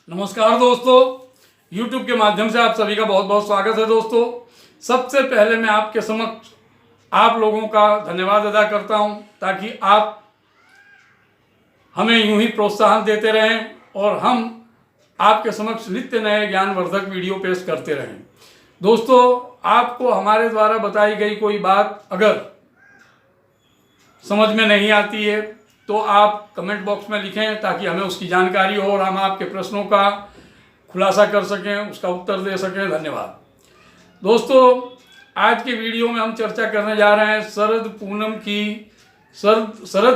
नमस्कार दोस्तों, YouTube के माध्यम से आप सभी का बहुत बहुत स्वागत है। दोस्तों, सबसे पहले मैं आपके समक्ष आप लोगों का धन्यवाद अदा करता हूं, ताकि आप हमें यूं ही प्रोत्साहन देते रहें और हम आपके समक्ष नित्य नए ज्ञानवर्धक वीडियो पेश करते रहें। दोस्तों, आपको हमारे द्वारा बताई गई कोई बात अगर समझ में नहीं आती है तो आप कमेंट बॉक्स में लिखें, ताकि हमें उसकी जानकारी हो और हम आपके प्रश्नों का खुलासा कर सकें, उसका उत्तर दे सकें। धन्यवाद। दोस्तों, आज के वीडियो में हम चर्चा करने जा रहे हैं शरद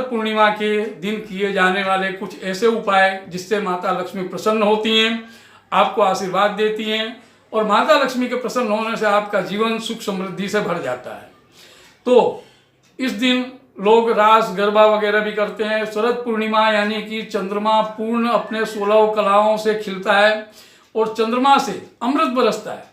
पूर्णिमा के दिन किए जाने वाले कुछ ऐसे उपाय जिससे माता लक्ष्मी प्रसन्न होती हैं, आपको आशीर्वाद देती हैं और माता लक्ष्मी के प्रसन्न होने से आपका जीवन सुख समृद्धि से भर जाता है। तो इस दिन लोग रास गरबा वगैरह भी करते हैं। शरद पूर्णिमा यानी कि चंद्रमा पूर्ण अपने 16 कलाओं से खिलता है और चंद्रमा से अमृत बरसता है।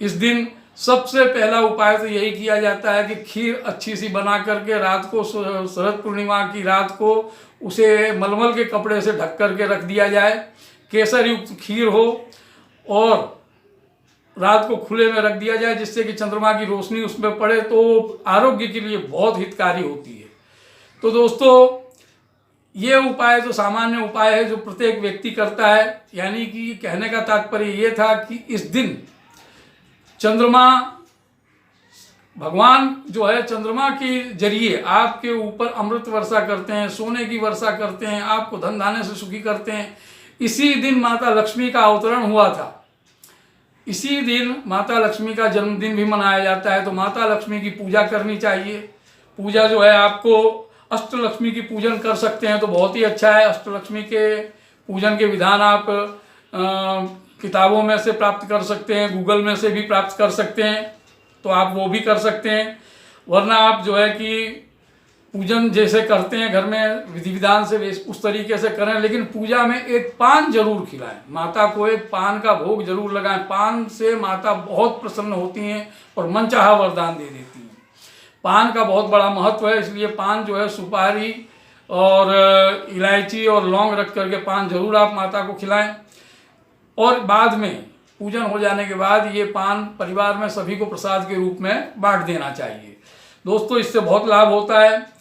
इस दिन सबसे पहला उपाय तो यही किया जाता है कि खीर अच्छी सी बना करके रात को, शरद पूर्णिमा की रात को उसे मलमल के कपड़े से ढक करके रख दिया जाए। केसर युक्त खीर हो और रात को खुले में रख दिया जाए, जिससे कि चंद्रमा की रोशनी उसमें पड़े तो आरोग्य के लिए बहुत हितकारी होती है। तो दोस्तों, ये उपाय तो सामान्य उपाय है जो प्रत्येक व्यक्ति करता है। यानी कि कहने का तात्पर्य ये था कि इस दिन चंद्रमा भगवान जो है चंद्रमा के जरिए आपके ऊपर अमृत वर्षा करते हैं, सोने की वर्षा करते हैं, आपको धन धान्य से सुखी करते हैं। इसी दिन माता लक्ष्मी का अवतरण हुआ था। इसी दिन माता लक्ष्मी का जन्मदिन भी मनाया जाता है। तो माता लक्ष्मी की पूजा करनी चाहिए। पूजा जो है, आपको अष्टलक्ष्मी की पूजन कर सकते हैं तो बहुत ही अच्छा है। अष्टलक्ष्मी के पूजन के विधान आप किताबों में से प्राप्त कर सकते हैं, गूगल में से भी प्राप्त कर सकते हैं, तो आप वो भी कर सकते हैं। वरना आप जो है कि पूजन जैसे करते हैं घर में विधि विधान से उस तरीके से करें, लेकिन पूजा में एक पान जरूर खिलाएं। माता को एक पान का भोग जरूर लगाएं। पान से माता बहुत प्रसन्न होती हैं और मनचाहा वरदान दे देती हैं। पान का बहुत बड़ा महत्व है, इसलिए पान जो है सुपारी और इलायची और लौंग रख करके पान जरूर आप माता को खिलाएं। और बाद में पूजन हो जाने के बाद ये पान परिवार में सभी को प्रसाद के रूप में बांट देना चाहिए। दोस्तों, इससे बहुत लाभ होता है।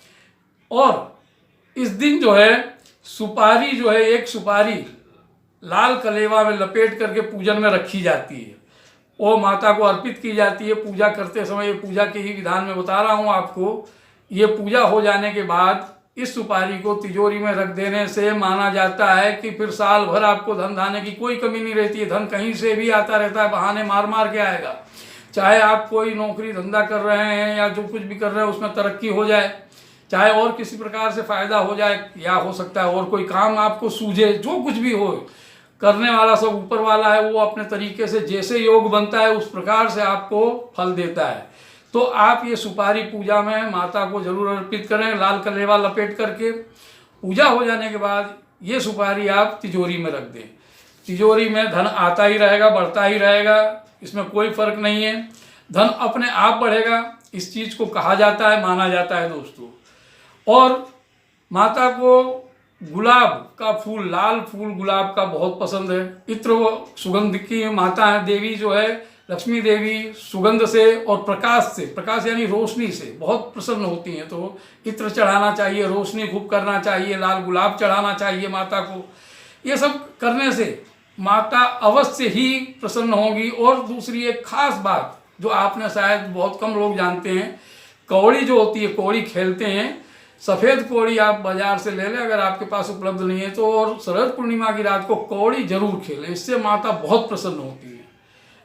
और इस दिन जो है सुपारी जो है, एक सुपारी लाल कलेवा में लपेट करके पूजन में रखी जाती है, वो माता को अर्पित की जाती है पूजा करते समय। ये पूजा के ही विधान में बता रहा हूँ आपको। ये पूजा हो जाने के बाद इस सुपारी को तिजोरी में रख देने से माना जाता है कि फिर साल भर आपको धन धान्य की कोई कमी नहीं रहती है। धन कहीं से भी आता रहता है, बहाने मार मार के आएगा। चाहे आप कोई नौकरी धंधा कर रहे हैं या जो कुछ भी कर रहे हैं उसमें तरक्की हो जाए, चाहे और किसी प्रकार से फायदा हो जाए, या हो सकता है और कोई काम आपको सूझे, जो कुछ भी हो, करने वाला सब ऊपर वाला है। वो अपने तरीके से जैसे योग बनता है उस प्रकार से आपको फल देता है। तो आप ये सुपारी पूजा में माता को जरूर अर्पित करें, लाल कलेवा लपेट करके। पूजा हो जाने के बाद ये सुपारी आप तिजोरी में रख दें। तिजोरी में धन आता ही रहेगा, बढ़ता ही रहेगा, इसमें कोई फर्क नहीं है। धन अपने आप बढ़ेगा, इस चीज़ को कहा जाता है, माना जाता है दोस्तों। और माता को गुलाब का फूल, लाल फूल गुलाब का बहुत पसंद है। इत्र सुगंध की माता है, देवी जो है लक्ष्मी देवी सुगंध से और प्रकाश से, प्रकाश यानी रोशनी से बहुत प्रसन्न होती हैं। तो इत्र चढ़ाना चाहिए, रोशनी खूब करना चाहिए, लाल गुलाब चढ़ाना चाहिए माता को। ये सब करने से माता अवश्य ही प्रसन्न होगी। और दूसरी एक खास बात जो आपने शायद बहुत कम लोग जानते हैं, कौड़ी जो होती है, कौड़ी खेलते हैं। सफ़ेद कौड़ी आप बाजार से ले लें अगर आपके पास उपलब्ध नहीं है तो, और शरद पूर्णिमा की रात को कौड़ी जरूर खेलें, इससे माता बहुत प्रसन्न होती है।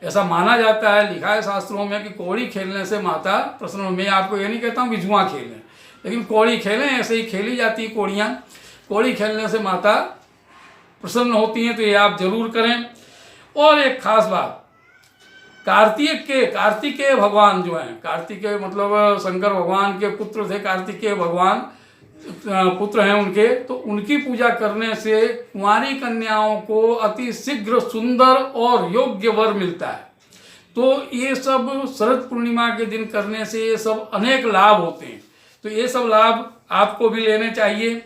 ऐसा माना जाता है, लिखा है शास्त्रों में कि कौड़ी खेलने से माता प्रसन्न। मैं आपको ये नहीं कहता हूँ कि जुआ खेलें, लेकिन कौड़ी खेलें, ऐसे ही खेली जाती है कौड़ियाँ। कौड़ी खेलने से माता प्रसन्न होती हैं, तो ये आप जरूर करें। और एक खास बात, कार्तिकेय भगवान जो हैं, कार्तिकेय मतलब शंकर भगवान के पुत्र थे, कार्तिकेय भगवान पुत्र हैं उनके, तो उनकी पूजा करने से कुंवारी कन्याओं को अति शीघ्र सुंदर और योग्य वर मिलता है। तो ये सब शरद पूर्णिमा के दिन करने से ये सब अनेक लाभ होते हैं। तो ये सब लाभ आपको भी लेने चाहिए।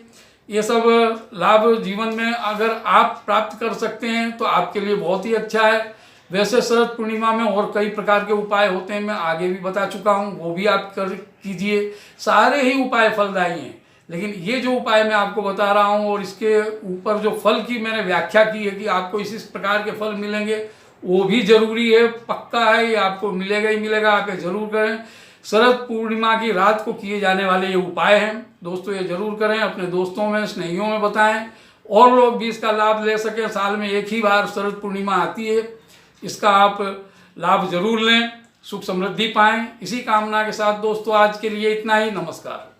ये सब लाभ जीवन में अगर आप प्राप्त कर सकते हैं तो आपके लिए बहुत ही अच्छा है। वैसे शरद पूर्णिमा में और कई प्रकार के उपाय होते हैं, मैं आगे भी बता चुका हूँ, वो भी आप कर कीजिए। सारे ही उपाय फलदायी हैं, लेकिन ये जो उपाय मैं आपको बता रहा हूँ और इसके ऊपर जो फल की मैंने व्याख्या की है कि आपको इस प्रकार के फल मिलेंगे, वो भी जरूरी है, पक्का है, ये आपको मिलेगा ही मिलेगा। आप ये जरूर करें। शरद पूर्णिमा की रात को किए जाने वाले ये उपाय हैं दोस्तों, ये जरूर करें, अपने दोस्तों में, स्नेहियों में बताएं, और लोग भी इसका लाभ ले सकें। साल में एक ही बार शरद पूर्णिमा आती है, इसका आप लाभ जरूर लें, सुख समृद्धि पाएं। इसी कामना के साथ दोस्तों आज के लिए इतना ही। नमस्कार।